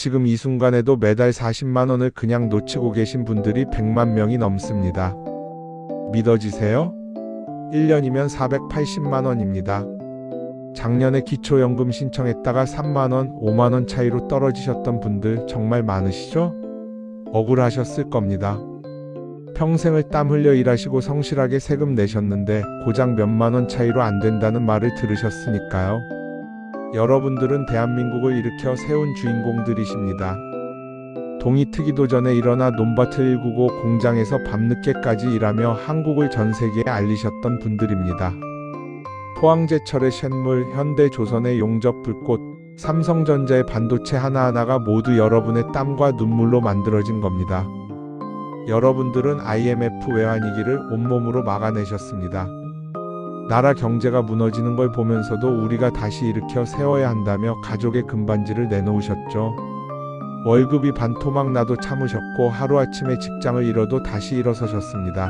지금 이 순간에도 매달 40만 원을 그냥 놓치고 계신 분들이 100만 명이 넘습니다. 믿어지세요? 1년이면 480만 원입니다. 작년에 기초연금 신청했다가 3만 원, 5만 원 차이로 떨어지셨던 분들 정말 많으시죠? 억울하셨을 겁니다. 평생을 땀 흘려 일하시고 성실하게 세금 내셨는데 고작 몇만 원 차이로 안 된다는 말을 들으셨으니까요. 여러분들은 대한민국을 일으켜 세운 주인공들이십니다. 동이 트기도 전에 일어나 논밭을 일구고 공장에서 밤늦게까지 일하며 한국을 전 세계에 알리셨던 분들입니다. 포항제철의 쇳물, 현대조선의 용접불꽃, 삼성전자의 반도체 하나하나가 모두 여러분의 땀과 눈물로 만들어진 겁니다. 여러분들은 IMF 외환위기를 온몸으로 막아내셨습니다. 나라 경제가 무너지는 걸 보면서도 우리가 다시 일으켜 세워야 한다며 가족의 금반지를 내놓으셨죠. 월급이 반토막 나도 참으셨고 하루아침에 직장을 잃어도 다시 일어서셨습니다.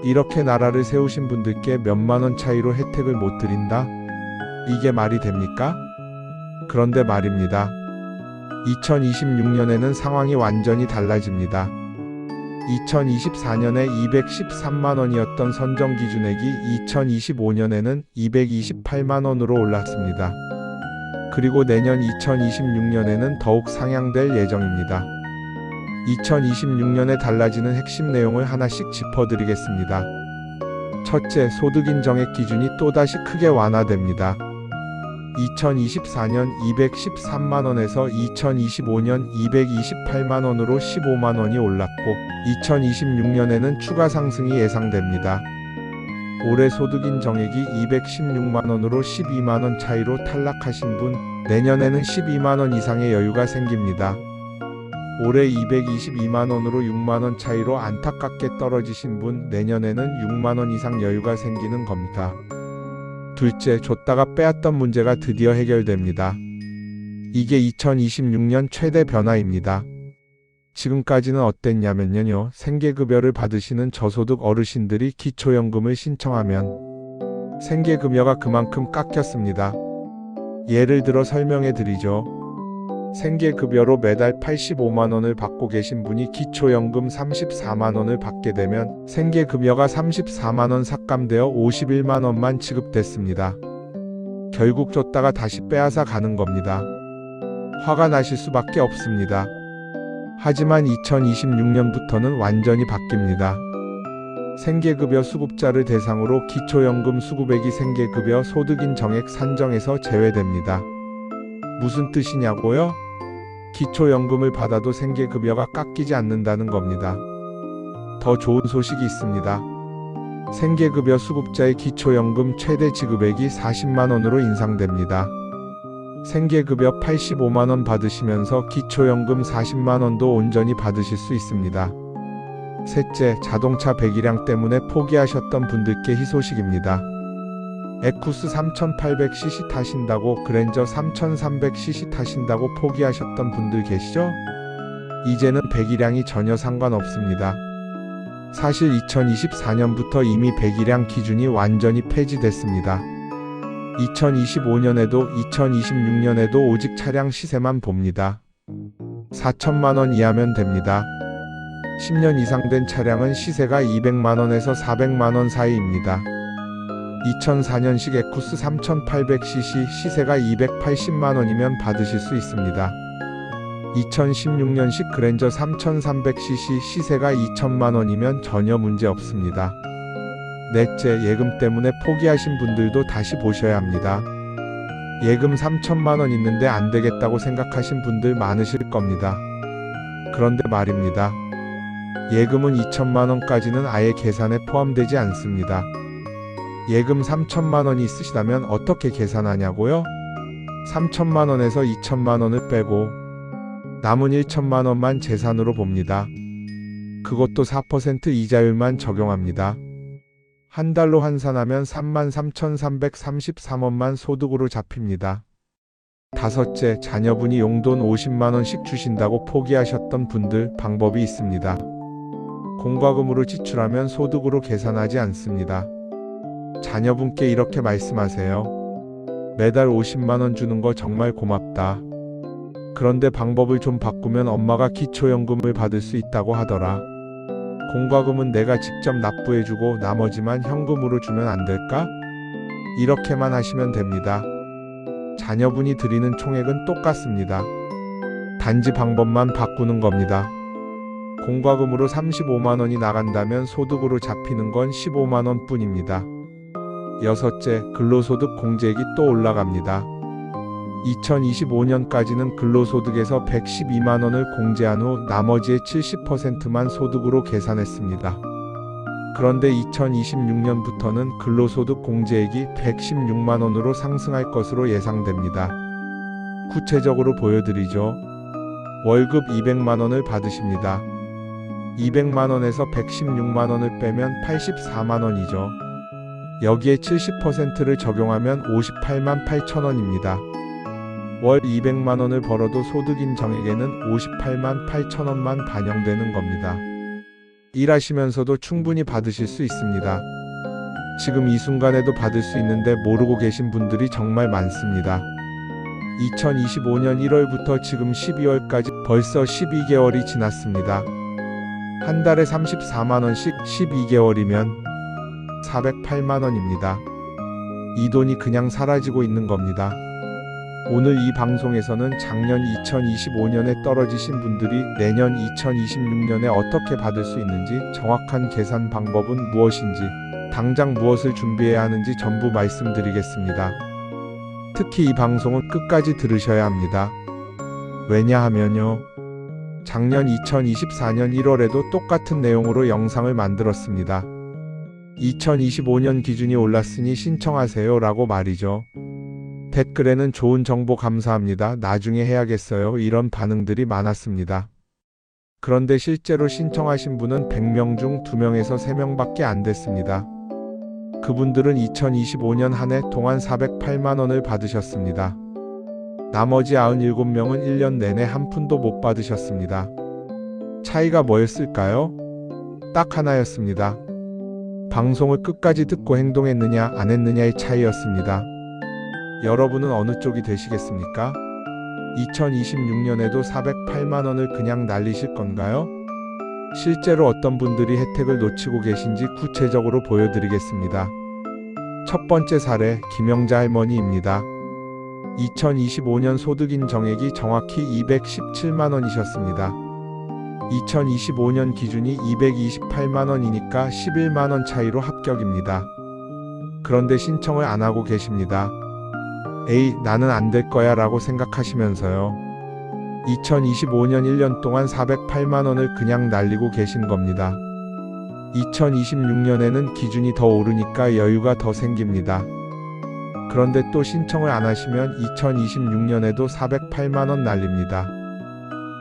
이렇게 나라를 세우신 분들께 몇만 원 차이로 혜택을 못 드린다? 이게 말이 됩니까? 그런데 말입니다. 2026년에는 상황이 완전히 달라집니다. 2024년에 213만 원이었던 선정기준액이 2025년에는 228만 원으로 올랐습니다. 그리고 내년 2026년에는 더욱 상향될 예정입니다. 2026년에 달라지는 핵심 내용을 하나씩 짚어드리겠습니다. 첫째, 소득 인정액 기준이 또다시 크게 완화됩니다. 2024년 213만원에서 2025년 228만원으로 15만원이 올랐고 2026년에는 추가 상승이 예상됩니다. 올해 소득인 정액이 216만원으로 12만원 차이로 탈락하신 분, 내년에는 12만원 이상의 여유가 생깁니다. 올해 222만원으로 6만원 차이로 안타깝게 떨어지신 분, 내년에는 6만원 이상 여유가 생기는 겁니다. 둘째, 줬다가 빼앗던 문제가 드디어 해결됩니다. 이게 2026년 최대 변화입니다. 지금까지는 어땠냐면요. 생계급여를 받으시는 저소득 어르신들이 기초연금을 신청하면 생계급여가 그만큼 깎였습니다. 예를 들어 설명해 드리죠. 생계급여로 매달 85만원을 받고 계신 분이 기초연금 34만원을 받게 되면 생계급여가 34만원 삭감되어 51만원만 지급됐습니다. 결국 줬다가 다시 빼앗아 가는 겁니다. 화가 나실 수밖에 없습니다. 하지만 2026년부터는 완전히 바뀝니다. 생계급여 수급자를 대상으로 기초연금 수급액이 생계급여 소득인 정액 산정에서 제외됩니다. 무슨 뜻이냐고요? 기초연금을 받아도 생계급여가 깎이지 않는다는 겁니다. 더 좋은 소식이 있습니다. 생계급여 수급자의 기초연금 최대 지급액이 40만원으로 인상됩니다. 생계급여 85만원 받으시면서 기초연금 40만원도 온전히 받으실 수 있습니다. 셋째, 자동차 배기량 때문에 포기하셨던 분들께 희소식입니다. 에쿠스 3800cc 타신다고, 그랜저 3300cc 타신다고 포기하셨던 분들 계시죠? 이제는 배기량이 전혀 상관없습니다. 사실 2024년부터 이미 배기량 기준이 완전히 폐지됐습니다. 2025년에도 2026년에도 오직 차량 시세만 봅니다. 4천만원 이하면 됩니다. 10년 이상 된 차량은 시세가 200만원에서 400만원 사이입니다. 2004년식 에쿠스 3800cc 시세가 280만원이면 받으실 수 있습니다. 2016년식 그랜저 3300cc 시세가 2천만원이면 전혀 문제 없습니다. 넷째, 예금 때문에 포기하신 분들도 다시 보셔야 합니다. 예금 3천만원 있는데 안 되겠다고 생각하신 분들 많으실 겁니다. 그런데 말입니다. 예금은 2천만원까지는 아예 계산에 포함되지 않습니다. 예금 3천만원이 있으시다면 어떻게 계산하냐고요? 3천만원에서 2천만원을 빼고 남은 1천만원만 재산으로 봅니다. 그것도 4% 이자율만 적용합니다. 한 달로 환산하면 33,333원만 소득으로 잡힙니다. 다섯째, 자녀분이 용돈 50만원씩 주신다고 포기하셨던 분들, 방법이 있습니다. 공과금으로 지출하면 소득으로 계산하지 않습니다. 자녀분께 이렇게 말씀하세요. 매달 50만원 주는 거 정말 고맙다. 그런데 방법을 좀 바꾸면 엄마가 기초연금을 받을 수 있다고 하더라. 공과금은 내가 직접 납부해주고 나머지만 현금으로 주면 안 될까? 이렇게만 하시면 됩니다. 자녀분이 드리는 총액은 똑같습니다. 단지 방법만 바꾸는 겁니다. 공과금으로 35만 원이 나간다면 소득으로 잡히는 건 15만 원 뿐입니다. 여섯째, 근로소득 공제액이 또 올라갑니다. 2025년까지는 근로소득에서 112만 원을 공제한 후 나머지의 70%만 소득으로 계산했습니다. 그런데 2026년부터는 근로소득 공제액이 116만 원으로 상승할 것으로 예상됩니다. 구체적으로 보여드리죠. 월급 200만 원을 받으십니다. 200만 원에서 116만 원을 빼면 84만 원이죠. 여기에 70%를 적용하면 58만 8천 원입니다. 월 200만 원을 벌어도 소득인정액에는 58만 8천 원만 반영되는 겁니다. 일하시면서도 충분히 받으실 수 있습니다. 지금 이 순간에도 받을 수 있는데 모르고 계신 분들이 정말 많습니다. 2025년 1월부터 지금 12월까지 벌써 12개월이 지났습니다. 한 달에 34만 원씩 12개월이면 408만 원입니다. 이 돈이 그냥 사라지고 있는 겁니다. 오늘 이 방송에서는 작년 2025년에 떨어지신 분들이 내년 2026년에 어떻게 받을 수 있는지, 정확한 계산 방법은 무엇인지, 당장 무엇을 준비해야 하는지 전부 말씀드리겠습니다. 특히 이 방송은 끝까지 들으셔야 합니다. 왜냐하면요, 작년 2024년 1월에도 똑같은 내용으로 영상을 만들었습니다. 2025년 기준이 올랐으니 신청하세요 라고 말이죠. 댓글에는 좋은 정보 감사합니다. 나중에 해야겠어요. 이런 반응들이 많았습니다. 그런데 실제로 신청하신 분은 100명 중 2명에서 3명밖에 안 됐습니다. 그분들은 2025년 한 해 동안 408만 원을 받으셨습니다. 나머지 97명은 1년 내내 한 푼도 못 받으셨습니다. 차이가 뭐였을까요? 딱 하나였습니다. 방송을 끝까지 듣고 행동했느냐 안 했느냐의 차이였습니다. 여러분은 어느 쪽이 되시겠습니까? 2026년에도 408만 원을 그냥 날리실 건가요? 실제로 어떤 분들이 혜택을 놓치고 계신지 구체적으로 보여드리겠습니다. 첫 번째 사례, 김영자 할머니입니다. 2025년 소득인정액이 정확히 217만 원이셨습니다. 2025년 기준이 228만 원이니까 11만 원 차이로 합격입니다. 그런데 신청을 안 하고 계십니다. 에이, 나는 안 될 거야 라고 생각하시면서요. 2025년 1년 동안 408만 원을 그냥 날리고 계신 겁니다. 2026년에는 기준이 더 오르니까 여유가 더 생깁니다. 그런데 또 신청을 안 하시면 2026년에도 408만 원 날립니다.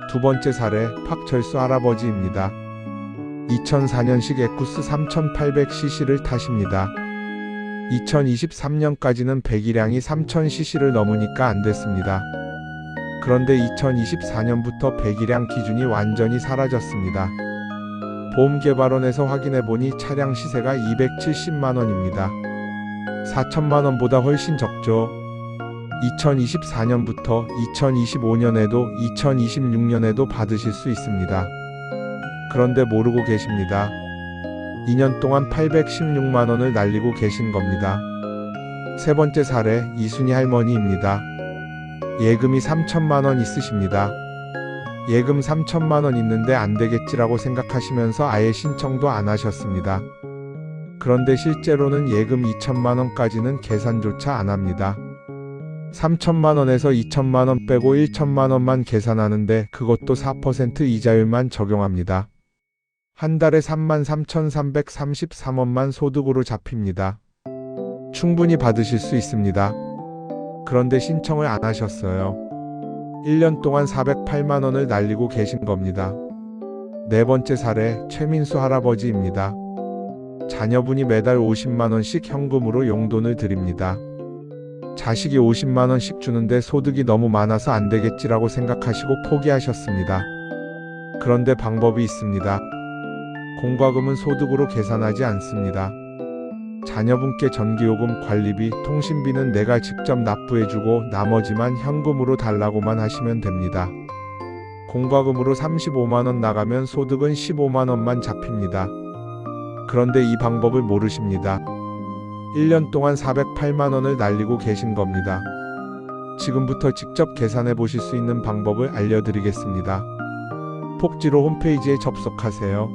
두 번째 사례, 박철수 할아버지입니다. 2004년식 에쿠스 3800cc를 타십니다. 2023년까지는 배기량이 3000cc를 넘으니까 안 됐습니다. 그런데 2024년부터 배기량 기준이 완전히 사라졌습니다. 보험개발원에서 확인해보니 차량 시세가 270만 원입니다. 4천만 원보다 훨씬 적죠. 2024년부터 2025년에도 2026년에도 받으실 수 있습니다. 그런데 모르고 계십니다. 2년 동안 816만 원을 날리고 계신 겁니다. 세 번째 사례, 이순희 할머니입니다. 예금이 3천만 원 있으십니다. 예금 3천만 원 있는데 안 되겠지라고 생각하시면서 아예 신청도 안 하셨습니다. 그런데 실제로는 예금 2천만 원까지는 계산조차 안 합니다. 3천만 원에서 2천만 원 빼고 1천만 원만 계산하는데 그것도 4% 이자율만 적용합니다. 한 달에 33,333원만 소득으로 잡힙니다. 충분히 받으실 수 있습니다. 그런데 신청을 안 하셨어요. 1년 동안 408만 원을 날리고 계신 겁니다. 네 번째 사례, 최민수 할아버지입니다. 자녀분이 매달 50만 원씩 현금으로 용돈을 드립니다. 자식이 50만 원씩 주는데 소득이 너무 많아서 안 되겠지라고 생각하시고 포기하셨습니다. 그런데 방법이 있습니다. 공과금은 소득으로 계산하지 않습니다. 자녀분께 전기요금, 관리비, 통신비는 내가 직접 납부해주고 나머지만 현금으로 달라고만 하시면 됩니다. 공과금으로 35만원 나가면 소득은 15만원만 잡힙니다. 그런데 이 방법을 모르십니다. 1년 동안 408만원을 날리고 계신 겁니다. 지금부터 직접 계산해 보실 수 있는 방법을 알려드리겠습니다. 폭지로 홈페이지에 접속하세요.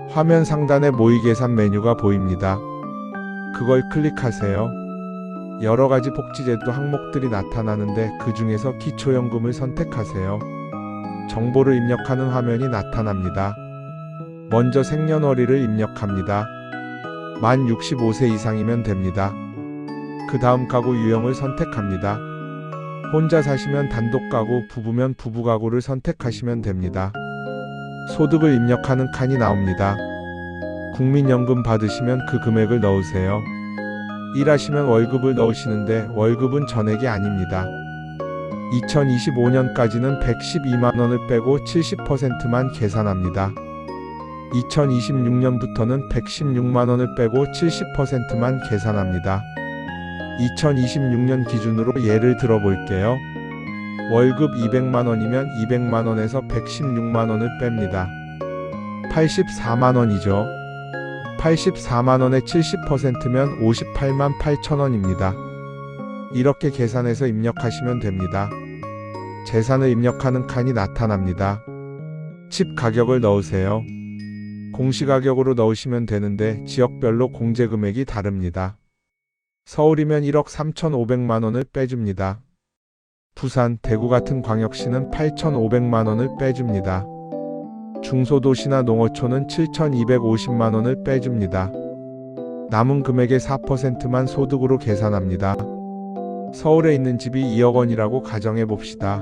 화면 상단에 모의계산 메뉴가 보입니다. 그걸 클릭하세요. 여러가지 복지제도 항목들이 나타나는데 그 중에서 기초연금을 선택하세요. 정보를 입력하는 화면이 나타납니다. 먼저 생년월일을 입력합니다. 만 65세 이상이면 됩니다. 그 다음 가구 유형을 선택합니다. 혼자 사시면 단독 가구, 부부면 부부 가구를 선택하시면 됩니다. 소득을 입력하는 칸이 나옵니다. 국민연금 받으시면 그 금액을 넣으세요. 일하시면 월급을 넣으시는데 월급은 전액이 아닙니다. 2025년까지는 112만원을 빼고 70%만 계산합니다. 2026년부터는 116만원을 빼고 70%만 계산합니다. 2026년 기준으로 예를 들어 볼게요. 월급 200만원이면 200만원에서 116만원을 뺍니다. 84만원이죠. 84만원의 70%면 58만 8천원입니다. 이렇게 계산해서 입력하시면 됩니다. 재산을 입력하는 칸이 나타납니다. 집 가격을 넣으세요. 공시가격으로 넣으시면 되는데 지역별로 공제금액이 다릅니다. 서울이면 1억 3,500만원을 빼줍니다. 부산, 대구 같은 광역시는 8,500만원을 빼줍니다. 중소도시나 농어촌은 7,250만원을 빼줍니다. 남은 금액의 4%만 소득으로 계산합니다. 서울에 있는 집이 2억 원이라고 가정해 봅시다.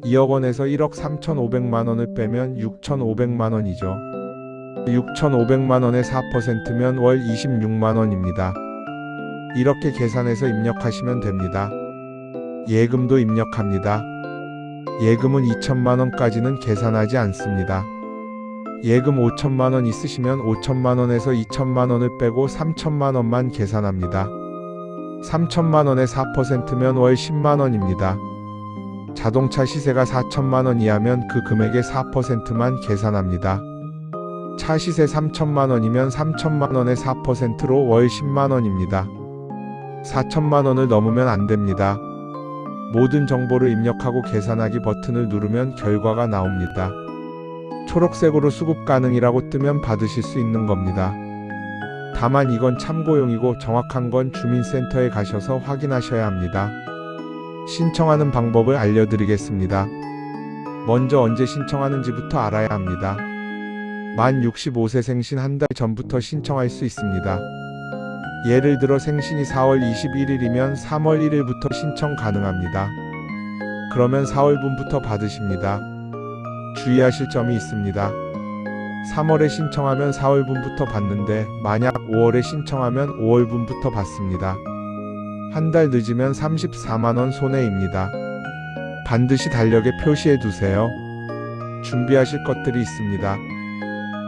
2억 원에서 1억 3,500만원을 빼면 6,500만원이죠. 6,500만원의 4%면 월 26만원입니다. 이렇게 계산해서 입력하시면 됩니다. 예금도 입력합니다. 예금은 2천만원까지는 계산하지 않습니다. 예금 5천만원 있으시면 5천만원에서 2천만원을 빼고 3천만원만 계산합니다. 3천만원의 4%면 월 10만원입니다. 자동차 시세가 4천만원 이하면 그 금액의 4%만 계산합니다. 차 시세 3천만원이면 3천만원의 4%로 월 10만원입니다. 4천만원을 넘으면 안됩니다. 모든 정보를 입력하고 계산하기 버튼을 누르면 결과가 나옵니다. 초록색으로 수급 가능이라고 뜨면 받으실 수 있는 겁니다. 다만 이건 참고용이고 정확한 건 주민센터에 가셔서 확인하셔야 합니다. 신청하는 방법을 알려드리겠습니다. 먼저 언제 신청하는지부터 알아야 합니다. 만 65세 생신 한 달 전부터 신청할 수 있습니다. 예를 들어 생신이 4월 21일이면 3월 1일부터 신청 가능합니다. 그러면 4월분부터 받으십니다. 주의하실 점이 있습니다. 3월에 신청하면 4월분부터 받는데 만약 5월에 신청하면 5월분부터 받습니다. 한 달 늦으면 34만원 손해입니다. 반드시 달력에 표시해 두세요. 준비하실 것들이 있습니다.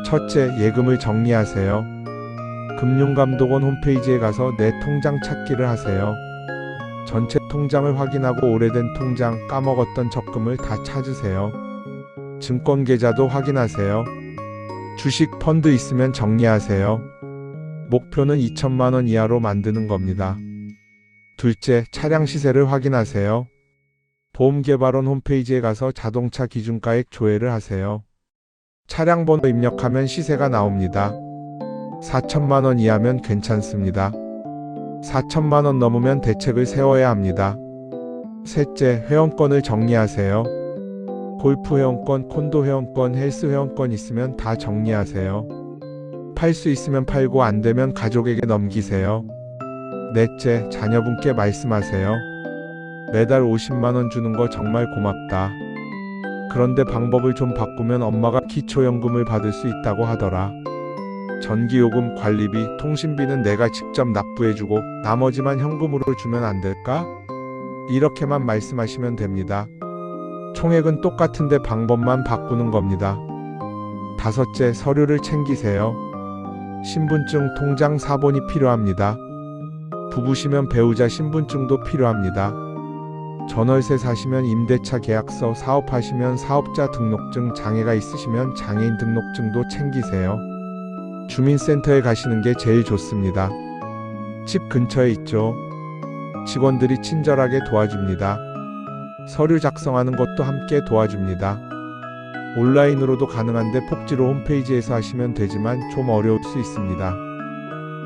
첫째, 예금을 정리하세요. 금융감독원 홈페이지에 가서 내 통장 찾기를 하세요. 전체 통장을 확인하고 오래된 통장, 까먹었던 적금을 다 찾으세요. 증권계좌도 확인하세요. 주식, 펀드 있으면 정리하세요. 목표는 2천만원 이하로 만드는 겁니다. 둘째, 차량 시세를 확인하세요. 보험개발원 홈페이지에 가서 자동차 기준가액 조회를 하세요. 차량 번호 입력하면 시세가 나옵니다. 4천만원 이하면 괜찮습니다. 4천만원 넘으면 대책을 세워야 합니다. 셋째, 회원권을 정리하세요. 골프 회원권, 콘도 회원권, 헬스 회원권 있으면 다 정리하세요. 팔 수 있으면 팔고 안 되면 가족에게 넘기세요. 넷째, 자녀분께 말씀하세요. 매달 50만원 주는 거 정말 고맙다. 그런데 방법을 좀 바꾸면 엄마가 기초연금을 받을 수 있다고 하더라. 전기요금, 관리비, 통신비는 내가 직접 납부해주고 나머지만 현금으로 주면 안 될까? 이렇게만 말씀하시면 됩니다. 총액은 똑같은데 방법만 바꾸는 겁니다. 다섯째, 서류를 챙기세요. 신분증, 통장, 사본이 필요합니다. 부부시면 배우자 신분증도 필요합니다. 전월세 사시면 임대차 계약서, 사업하시면 사업자 등록증, 장애가 있으시면 장애인 등록증도 챙기세요. 주민센터에 가시는 게 제일 좋습니다. 집 근처에 있죠. 직원들이 친절하게 도와줍니다. 서류 작성하는 것도 함께 도와줍니다. 온라인으로도 가능한데 폭지로 홈페이지에서 하시면 되지만 좀 어려울 수 있습니다.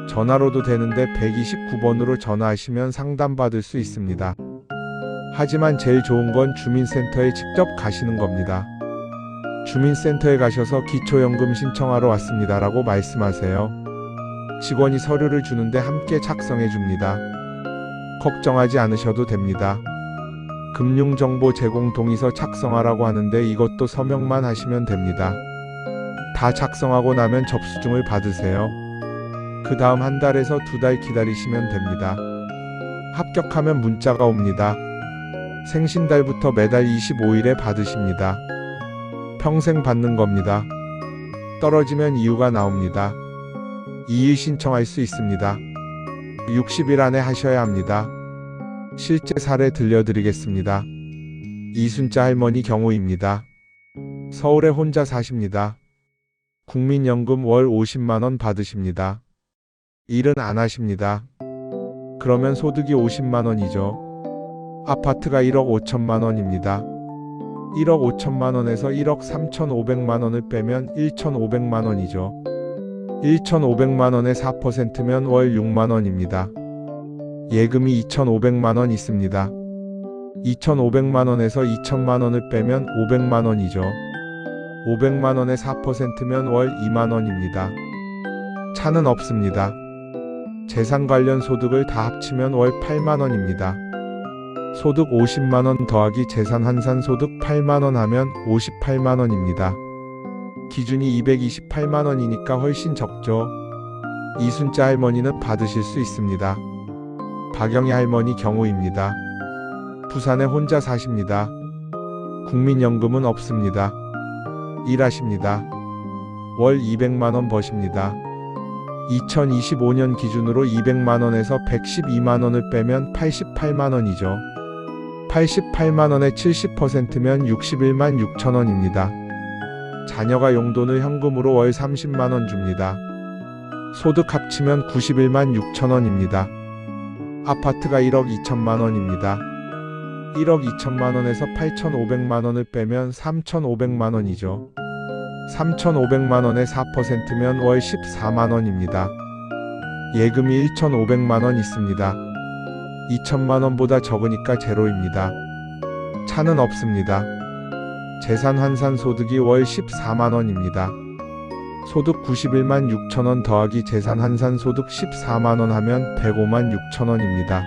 전화로도 되는데 129번으로 전화하시면 상담받을 수 있습니다. 하지만 제일 좋은 건 주민센터에 직접 가시는 겁니다. 주민센터에 가셔서 기초연금 신청하러 왔습니다라고 말씀하세요. 직원이 서류를 주는데 함께 작성해 줍니다. 걱정하지 않으셔도 됩니다. 금융정보 제공 동의서 작성하라고 하는데 이것도 서명만 하시면 됩니다. 다 작성하고 나면 접수증을 받으세요. 그 다음 한 달에서 2달 기다리시면 됩니다. 합격하면 문자가 옵니다. 생신달부터 매달 25일에 받으십니다. 평생 받는 겁니다. 떨어지면 이유가 나옵니다. 이의 신청할 수 있습니다. 60일 안에 하셔야 합니다. 실제 사례 들려드리겠습니다. 이순자 할머니 경우입니다. 서울에 혼자 사십니다. 국민연금 월 50만원 받으십니다. 일은 안 하십니다. 그러면 소득이 50만원이죠. 아파트가 1억 5천만원입니다. 1억 5천만원에서 1억 3,500만원을 빼면 1,500만원이죠. 1,500만원의 4%면 월 6만원입니다. 예금이 2,500만원 있습니다. 2,500만원에서 2,000만원을 빼면 500만원이죠. 500만원의 4%면 월 2만원입니다. 차는 없습니다. 재산 관련 소득을 다 합치면 월 8만원입니다. 소득 50만원 더하기 재산 환산 소득 8만원 하면 58만원입니다. 기준이 228만원이니까 훨씬 적죠. 이순자 할머니는 받으실 수 있습니다. 박영희 할머니 경우입니다. 부산에 혼자 사십니다. 국민연금은 없습니다. 일하십니다. 월 200만원 버십니다. 2025년 기준으로 200만원에서 112만원을 빼면 88만원이죠. 88만원의 70%면 61만 6천원입니다. 자녀가 용돈을 현금으로 월 30만원 줍니다. 소득 합치면 91만 6천원입니다. 아파트가 1억 2천만원입니다. 1억 2천만원에서 8,500만원을 빼면 3,500만원이죠. 3,500만원의 4%면 월 14만원입니다. 예금이 1,500만원 있습니다. 2천만원보다 적으니까 제로입니다. 차는 없습니다. 재산 환산 소득이 월 14만원입니다. 소득 91만 6천원 더하기 재산 환산 소득 14만원 하면 105만 6천원입니다.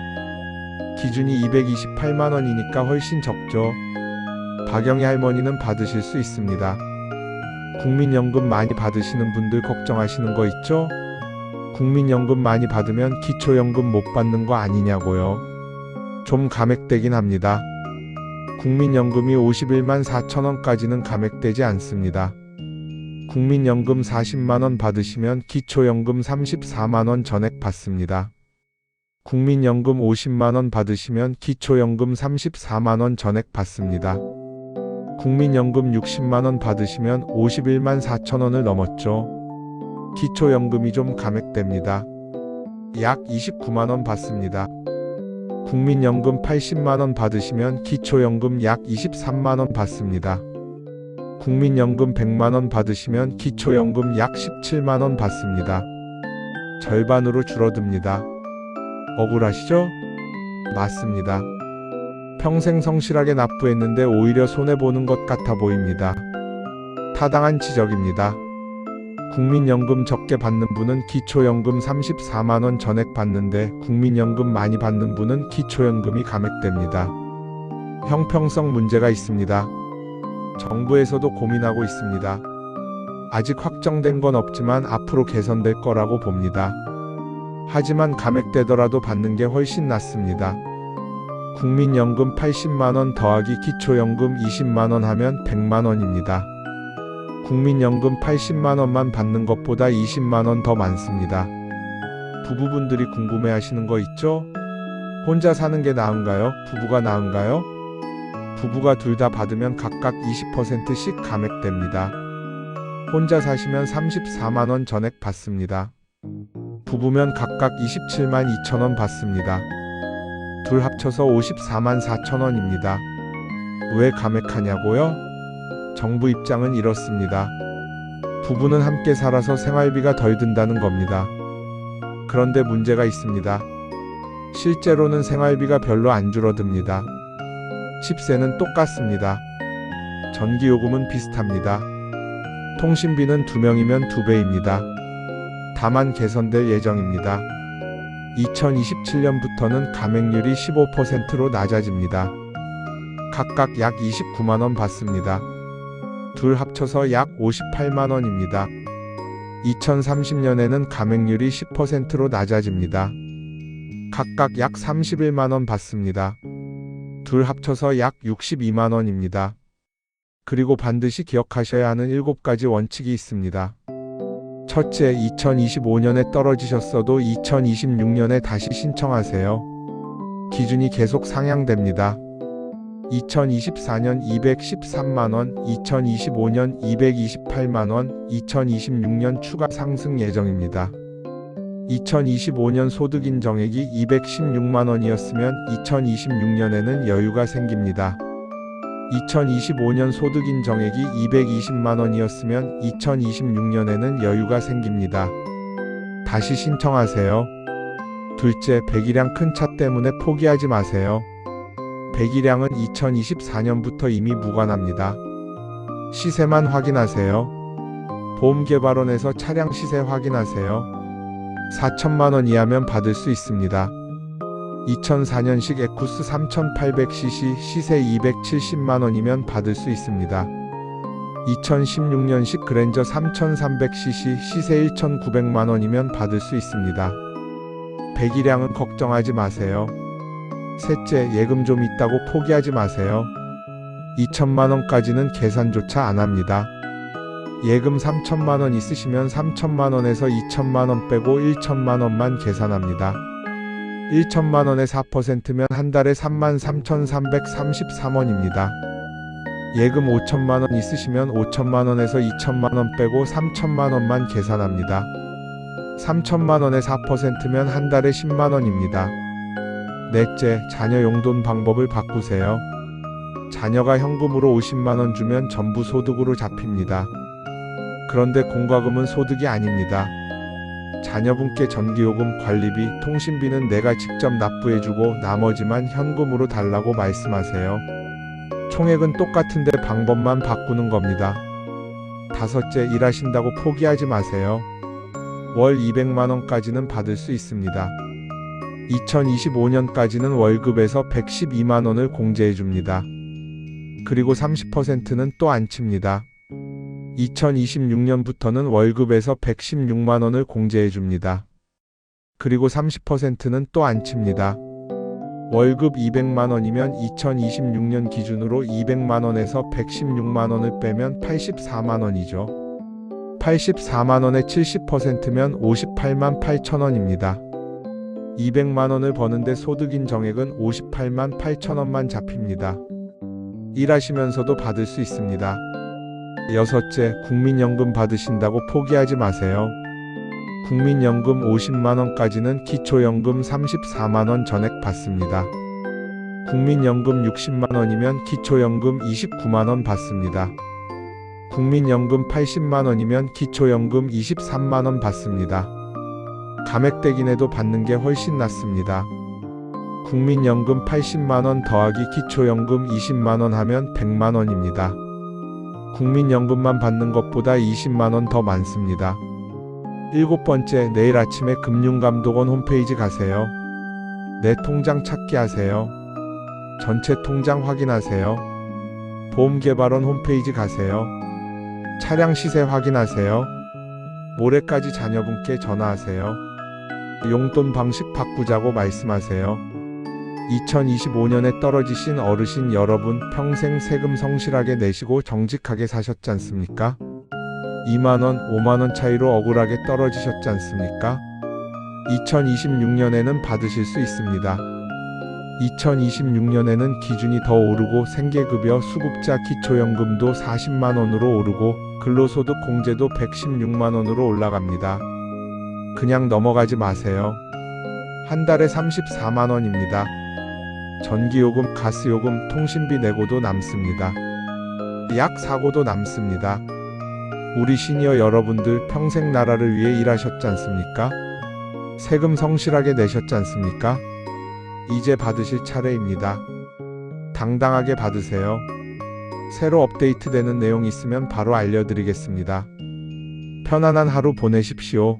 기준이 228만원이니까 훨씬 적죠. 박영희 할머니는 받으실 수 있습니다. 국민연금 많이 받으시는 분들 걱정하시는 거 있죠? 국민연금 많이 받으면 기초연금 못 받는 거 아니냐고요. 좀 감액되긴 합니다. 국민연금이 51만 4천원까지는 감액되지 않습니다. 국민연금 40만원 받으시면 기초연금 34만원 전액 받습니다. 국민연금 50만원 받으시면 기초연금 34만원 전액 받습니다. 국민연금 60만원 받으시면 51만 4천원을 넘었죠. 기초연금이 좀 감액됩니다. 약 29만원 받습니다. 국민연금 80만원 받으시면 기초연금 약 23만원 받습니다. 국민연금 100만원 받으시면 기초연금 약 17만원 받습니다. 절반으로 줄어듭니다. 억울하시죠? 맞습니다. 평생 성실하게 납부했는데 오히려 손해보는 것 같아 보입니다. 타당한 지적입니다. 국민연금 적게 받는 분은 기초연금 34만원 전액 받는데 국민연금 많이 받는 분은 기초연금이 감액됩니다. 형평성 문제가 있습니다. 정부에서도 고민하고 있습니다. 아직 확정된 건 없지만 앞으로 개선될 거라고 봅니다. 하지만 감액되더라도 받는 게 훨씬 낫습니다. 국민연금 80만원 더하기 기초연금 20만원 하면 100만원입니다. 국민연금 80만 원만 받는 것보다 20만 원 더 많습니다. 부부분들이 궁금해하시는 거 있죠? 혼자 사는 게 나은가요? 부부가 나은가요? 부부가 둘 다 받으면 각각 20%씩 감액됩니다. 혼자 사시면 34만 원 전액 받습니다. 부부면 각각 27만 2천 원 받습니다. 둘 합쳐서 54만 4천 원입니다. 왜 감액하냐고요? 정부 입장은 이렇습니다. 부부는 함께 살아서 생활비가 덜 든다는 겁니다. 그런데 문제가 있습니다. 실제로는 생활비가 별로 안 줄어듭니다. 집세는 똑같습니다. 전기요금은 비슷합니다. 통신비는 2명이면 2배입니다. 다만 개선될 예정입니다. 2027년부터는 감액률이 15%로 낮아집니다. 각각 약 29만 원 받습니다. 둘 합쳐서 약 58만 원입니다. 2030년에는 감액률이 10%로 낮아집니다. 각각 약 31만 원 받습니다. 둘 합쳐서 약 62만 원입니다. 그리고 반드시 기억하셔야 하는 7가지 원칙이 있습니다. 첫째, 2025년에 떨어지셨어도 2026년에 다시 신청하세요. 기준이 계속 상향됩니다. 2024년 213만원, 2025년 228만원, 2026년 추가 상승 예정입니다. 2025년 소득 인정액이 216만원이었으면 2026년에는 여유가 생깁니다. 2025년 소득 인정액이 220만원이었으면 2026년에는 여유가 생깁니다. 다시 신청하세요. 둘째, 배기량 큰 차 때문에 포기하지 마세요. 배기량은 2024년부터 이미 무관합니다. 시세만 확인하세요. 보험개발원에서 차량 시세 확인하세요. 4천만원 이하면 받을 수 있습니다. 2004년식 에쿠스 3800cc 시세 270만원이면 받을 수 있습니다. 2016년식 그랜저 3300cc 시세 1900만원이면 받을 수 있습니다. 배기량은 걱정하지 마세요. 셋째, 예금 좀 있다고 포기하지 마세요. 2천만원까지는 계산조차 안합니다. 예금 3천만원 있으시면 3천만원에서 2천만원 빼고 1천만원만 계산합니다. 1천만원에 4%면 한 달에 33,333원입니다. 예금 5천만원 있으시면 5천만원에서 2천만원 빼고 3천만원만 계산합니다. 3천만원에 4%면 한 달에 10만원입니다. 넷째, 자녀 용돈 방법을 바꾸세요. 자녀가 현금으로 50만원 주면 전부 소득으로 잡힙니다. 그런데 공과금은 소득이 아닙니다. 자녀분께 전기요금, 관리비, 통신비는 내가 직접 납부해주고 나머지만 현금으로 달라고 말씀하세요. 총액은 똑같은데 방법만 바꾸는 겁니다. 다섯째, 일하신다고 포기하지 마세요. 월 200만원까지는 받을 수 있습니다. 2025년까지는 월급에서 112만원을 공제해줍니다. 그리고 30%는 또 안 칩니다. 2026년부터는 월급에서 116만원을 공제해줍니다. 그리고 30%는 또 안 칩니다. 월급 200만원이면 2026년 기준으로 200만원에서 116만원을 빼면 84만원이죠. 84만원의 70%면 58만 8천원입니다. 200만원을 버는데 소득인 정액은 58만 8천원만 잡힙니다. 일하시면서도 받을 수 있습니다. 여섯째, 국민연금 받으신다고 포기하지 마세요. 국민연금 50만원까지는 기초연금 34만원 전액 받습니다. 국민연금 60만원이면 기초연금 29만원 받습니다. 국민연금 80만원이면 기초연금 23만원 받습니다. 감액되긴 해도 받는 게 훨씬 낫습니다. 국민연금 80만원 더하기 기초연금 20만원 하면 100만원입니다. 국민연금만 받는 것보다 20만원 더 많습니다. 일곱 번째, 내일 아침에 금융감독원 홈페이지 가세요. 내 통장 찾기 하세요. 전체 통장 확인하세요. 보험개발원 홈페이지 가세요. 차량 시세 확인하세요. 모레까지 자녀분께 전화하세요. 용돈 방식 바꾸자고 말씀하세요. 2025년에 떨어지신 어르신 여러분, 평생 세금 성실하게 내시고 정직하게 사셨지 않습니까? 2만원, 5만원 차이로 억울하게 떨어지셨지 않습니까? 2026년에는 받으실 수 있습니다. 2026년에는 기준이 더 오르고 생계급여, 수급자 기초연금도 40만원으로 오르고 근로소득 공제도 116만원으로 올라갑니다. 그냥 넘어가지 마세요. 한 달에 34만원입니다. 전기요금, 가스요금, 통신비 내고도 남습니다. 약 사고도 남습니다. 우리 시니어 여러분들 평생 나라를 위해 일하셨지 않습니까? 세금 성실하게 내셨지 않습니까? 이제 받으실 차례입니다. 당당하게 받으세요. 새로 업데이트되는 내용 있으면 바로 알려드리겠습니다. 편안한 하루 보내십시오.